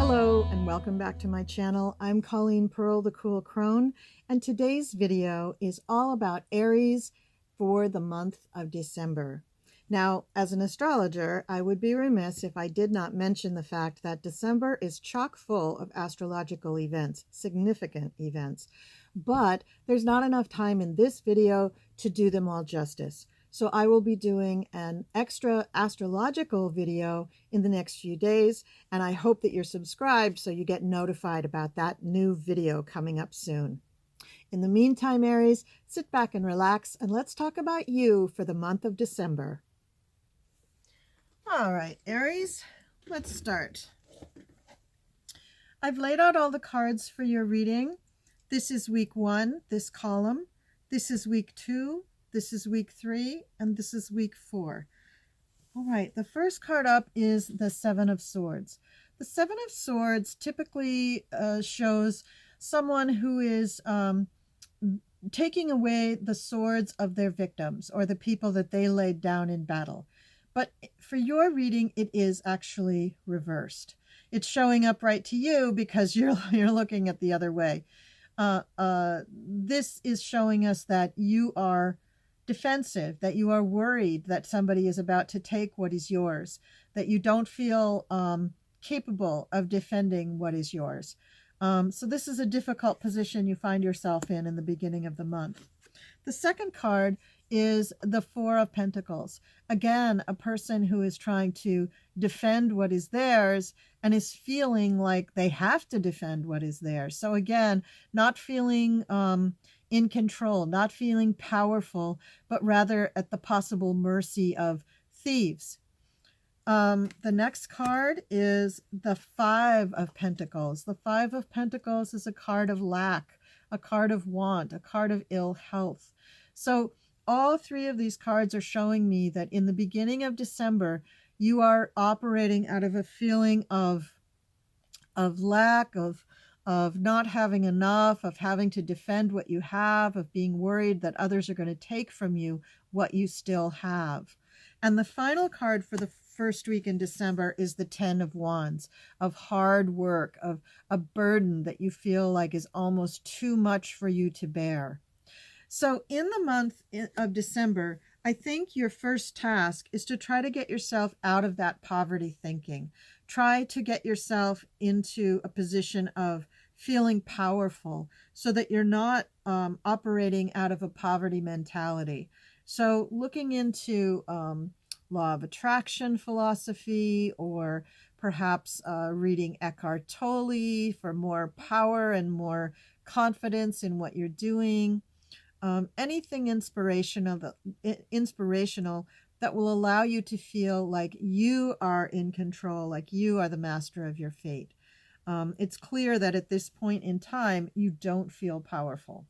Hello and welcome back to my channel. I'm Colleen Pearl, the Cool Crone, and today's video is all about Aries for the month of December. Now, as an astrologer, I would be remiss if I did not mention the fact that December is chock full of astrological events, significant events, but there's not enough time in this video to do them all justice. So I will be doing an extra astrological video in the next few days, and I hope that you're subscribed so you get notified about that new video coming up soon. In the meantime, Aries, sit back and relax, and let's talk about you for the month of December. All right, Aries, let's start. I've laid out all the cards for your reading. This is week 1, this column. This is week 2. This is week 3, and this is week 4. All right, the first card up is the Seven of Swords. The Seven of Swords typically shows someone who is taking away the swords of their victims or the people that they laid down in battle. But for your reading, it is actually reversed. It's showing up right to you because you're looking at the other way. This is showing us that you are defensive, that you are worried that somebody is about to take what is yours, that you don't feel capable of defending what is yours. So this is a difficult position you find yourself in the beginning of the month. The second card is the Four of Pentacles. Again, a person who is trying to defend what is theirs and is feeling like they have to defend what is theirs. So again, not feeling in control, not feeling powerful, but rather at the possible mercy of thieves. The next card is the Five of Pentacles. The Five of Pentacles is a card of lack, a card of want, a card of ill health. So all three of these cards are showing me that in the beginning of December, you are operating out of a feeling of lack, of not having enough, of having to defend what you have, of being worried that others are going to take from you what you still have. And the final card for the first week in December is the Ten of Wands, of hard work, of a burden that you feel like is almost too much for you to bear. So in the month of December, I think your first task is to try to get yourself out of that poverty thinking. Try to get yourself into a position of feeling powerful so that you're not operating out of a poverty mentality. So looking into law of attraction philosophy, or perhaps reading Eckhart Tolle for more power and more confidence in what you're doing. Anything inspirational that will allow you to feel like you are in control, like you are the master of your fate. It's clear that at this point in time, you don't feel powerful.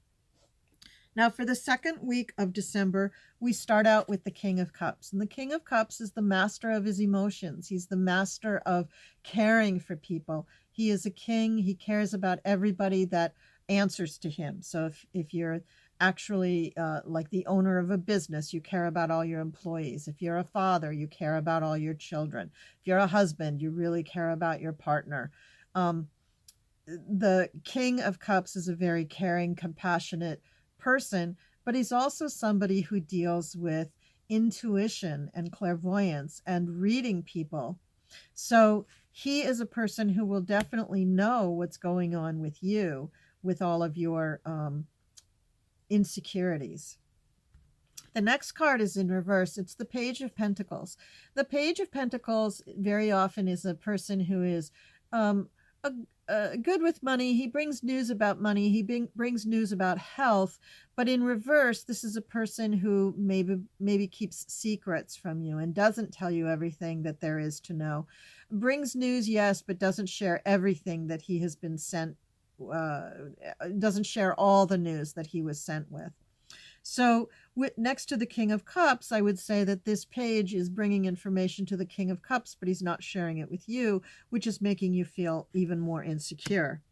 Now, for the second week of December, we start out with the King of Cups. And the King of Cups is the master of his emotions. He's the master of caring for people. He is a king. He cares about everybody that answers to him. So if you're actually like the owner of a business, you care about all your employees. If you're a father, you care about all your children. If you're a husband, you really care about your partner. The King of Cups is a very caring, compassionate person, but he's also somebody who deals with intuition and clairvoyance and reading people. So he is a person who will definitely know what's going on with you, with all of your insecurities. The next card is in reverse. It's the Page of Pentacles. The Page of Pentacles very often is a person who is good with money. He brings news about money. He brings news about health. But in reverse, this is a person who maybe keeps secrets from you and doesn't tell you everything that there is to know. Brings news, yes, but doesn't share everything that he has been sent. Doesn't share all the news that he was sent with. So next to the King of Cups, I would say that this page is bringing information to the King of Cups, but he's not sharing it with you, which is making you feel even more insecure.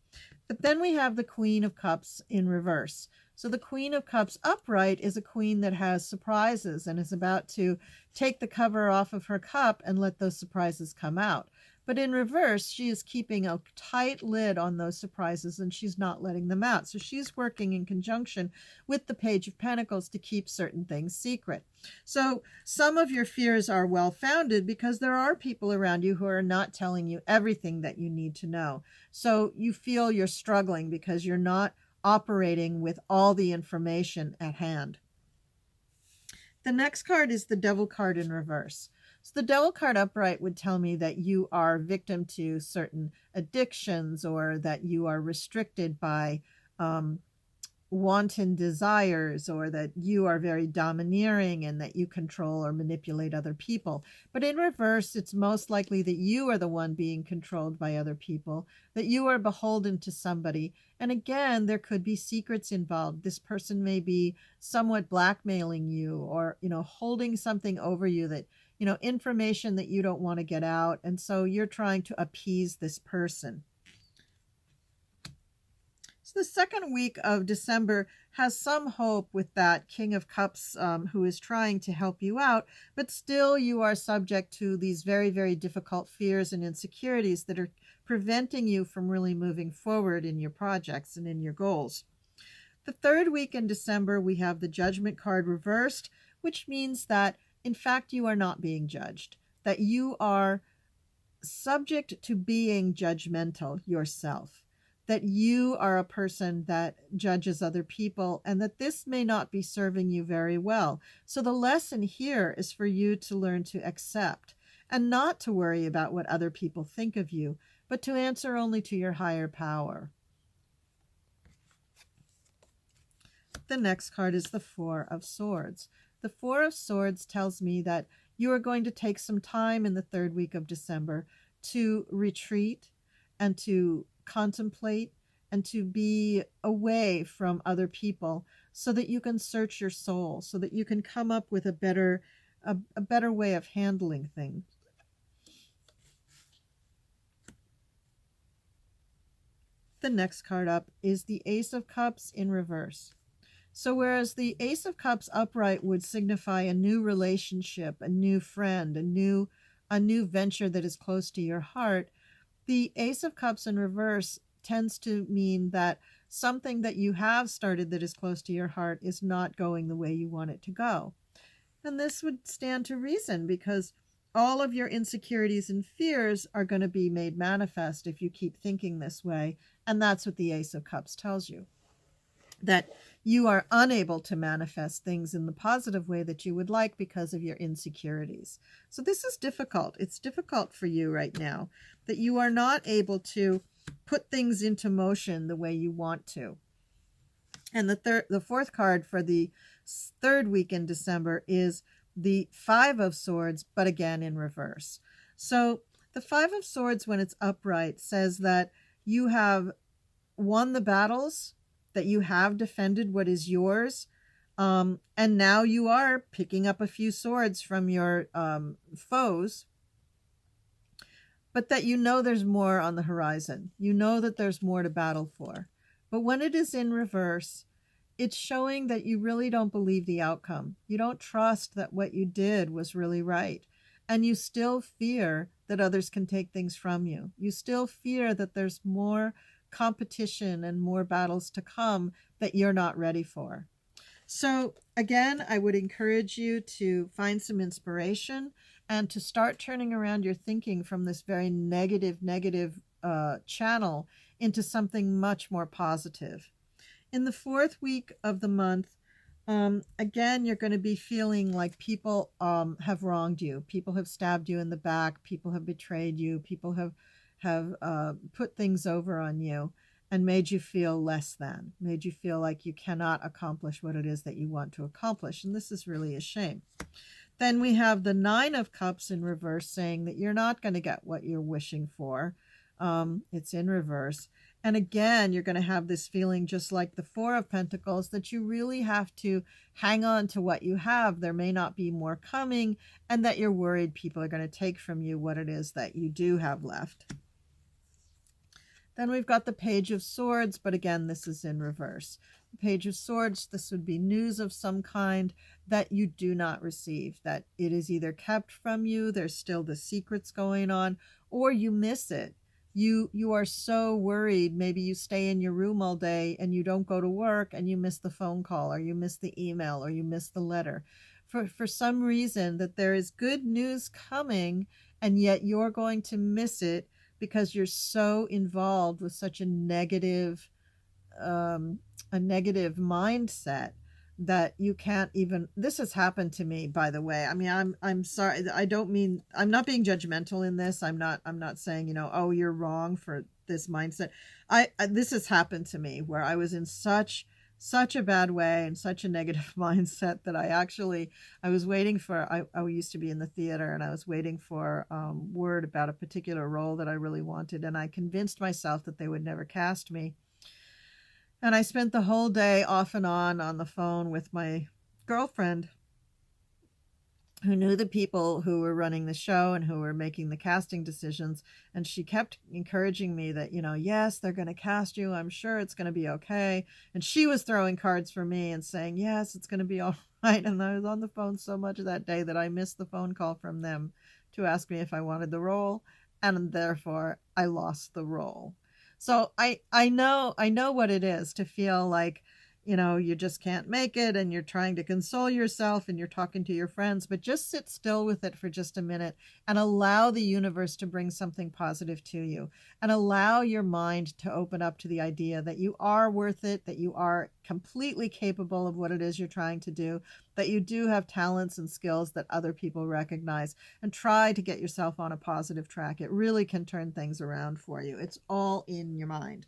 But then we have the Queen of Cups in reverse. So the Queen of Cups upright is a queen that has surprises and is about to take the cover off of her cup and let those surprises come out. But in reverse, she is keeping a tight lid on those surprises and she's not letting them out. So she's working in conjunction with the Page of Pentacles to keep certain things secret. So some of your fears are well-founded because there are people around you who are not telling you everything that you need to know. So you feel you're struggling because you're not operating with all the information at hand. The next card is the Devil card in reverse. So the Devil card upright would tell me that you are victim to certain addictions or that you are restricted by wanton desires, or that you are very domineering and that you control or manipulate other people. But in reverse, it's most likely that you are the one being controlled by other people, that you are beholden to somebody. And again, there could be secrets involved. This person may be somewhat blackmailing you, or, holding something over you that, information that you don't want to get out. And so you're trying to appease this person. So the second week of December has some hope with that King of Cups who is trying to help you out, but still you are subject to these very, very difficult fears and insecurities that are preventing you from really moving forward in your projects and in your goals. The third week in December, we have the Judgment card reversed, which means that, in fact, you are not being judged, that you are subject to being judgmental yourself, that you are a person that judges other people, and that this may not be serving you very well. So the lesson here is for you to learn to accept and not to worry about what other people think of you, but to answer only to your higher power. The next card is the Four of Swords. The Four of Swords tells me that you are going to take some time in the third week of December to retreat and to contemplate and to be away from other people so that you can search your soul, so that you can come up with a better way of handling things. The next card up is the Ace of Cups in reverse. So whereas the Ace of Cups upright would signify a new relationship, a new friend, a new venture that is close to your heart, the Ace of Cups in reverse tends to mean that something that you have started that is close to your heart is not going the way you want it to go. And this would stand to reason, because all of your insecurities and fears are going to be made manifest if you keep thinking this way. And that's what the Ace of Cups tells you, that you are unable to manifest things in the positive way that you would like because of your insecurities. So this is difficult. It's difficult for you right now, that you are not able to put things into motion the way you want to. And the fourth card for the third week in December is the Five of Swords, but again in reverse. So the Five of Swords, when it's upright, says that you have won the battles, that you have defended what is yours, and now you are picking up a few swords from your foes, but that you know there's more on the horizon. You know that there's more to battle for. But when it is in reverse, it's showing that you really don't believe the outcome. You don't trust that what you did was really right. And you still fear that others can take things from you. You still fear that there's more competition and more battles to come that you're not ready for. So again, I would encourage you to find some inspiration and to start turning around your thinking from this very negative channel into something much more positive. In the fourth week of the month, again, you're going to be feeling like people have wronged you. People have stabbed you in the back. People have betrayed you. People have put things over on you and made you feel less than, made you feel like you cannot accomplish what it is that you want to accomplish. And this is really a shame. Then we have the Nine of Cups in reverse, saying that you're not going to get what you're wishing for. It's in reverse. And again, you're going to have this feeling, just like the Four of Pentacles, that you really have to hang on to what you have. There may not be more coming, and that you're worried people are going to take from you what it is that you do have left. Then we've got the Page of Swords, but again, this is in reverse. The Page of Swords, this would be news of some kind that you do not receive, that it is either kept from you, there's still the secrets going on, or you miss it. You are so worried. Maybe you stay in your room all day and you don't go to work and you miss the phone call, or you miss the email, or you miss the letter. For some reason that there is good news coming, and yet you're going to miss it because you're so involved with such a negative mindset that you can't even. This has happened to me, by the way. I mean, I'm sorry, I don't mean, I'm not being judgmental in this. I'm not saying, oh, you're wrong for this mindset. This has happened to me where I was in such a bad way and such a negative mindset that I was waiting for, I used to be in the theater, and I was waiting for word about a particular role that I really wanted, and I convinced myself that they would never cast me. And I spent the whole day off and on the phone with my girlfriend, who knew the people who were running the show and who were making the casting decisions. And she kept encouraging me that, yes, they're going to cast you. I'm sure it's going to be okay. And she was throwing cards for me and saying, yes, it's going to be all right. And I was on the phone so much that day that I missed the phone call from them to ask me if I wanted the role. And therefore I lost the role. So I know what it is to feel like, you just can't make it, and you're trying to console yourself and you're talking to your friends, but just sit still with it for just a minute and allow the universe to bring something positive to you, and allow your mind to open up to the idea that you are worth it, that you are completely capable of what it is you're trying to do, that you do have talents and skills that other people recognize, and try to get yourself on a positive track. It really can turn things around for you. It's all in your mind.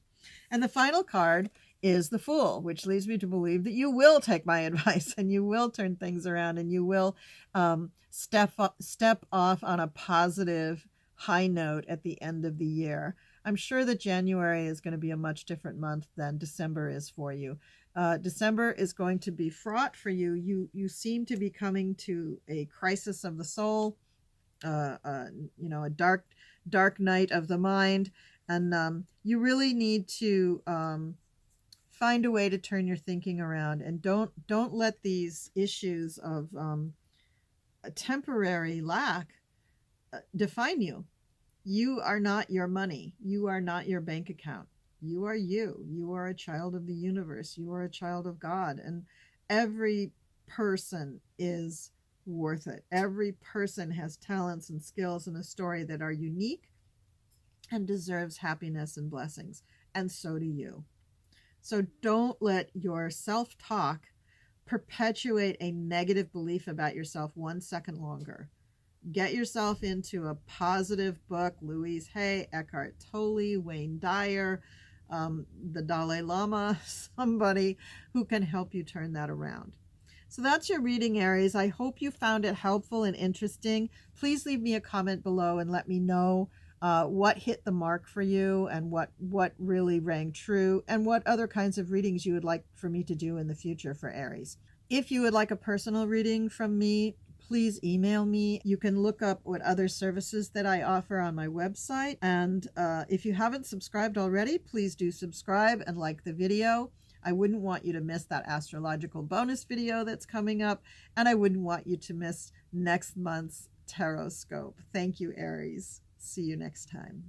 And the final card is the Fool, which leads me to believe that you will take my advice and you will turn things around, and you will step off on a positive high note at the end of the year. I'm sure that January is going to be a much different month than December is for you. December is going to be fraught for you. You seem to be coming to a crisis of the soul, a dark night of the mind, and you really need to find a way to turn your thinking around, and don't let these issues of a temporary lack define you. You are not your money. You are not your bank account. You are you. You are a child of the universe. You are a child of God, and every person is worth it. Every person has talents and skills and a story that are unique and deserves happiness and blessings, and so do you. So don't let your self-talk perpetuate a negative belief about yourself 1 second longer. Get yourself into a positive book, Louise Hay, Eckhart Tolle, Wayne Dyer, the Dalai Lama, somebody who can help you turn that around. So that's your reading, Aries. I hope you found it helpful and interesting. Please leave me a comment below and let me know what hit the mark for you, and what really rang true, and what other kinds of readings you would like for me to do in the future for Aries. If you would like a personal reading from me, please email me. You can look up what other services that I offer on my website. And if you haven't subscribed already, please do subscribe and like the video. I wouldn't want you to miss that astrological bonus video that's coming up, and I wouldn't want you to miss next month's Tarot Scope. Thank you, Aries. See you next time.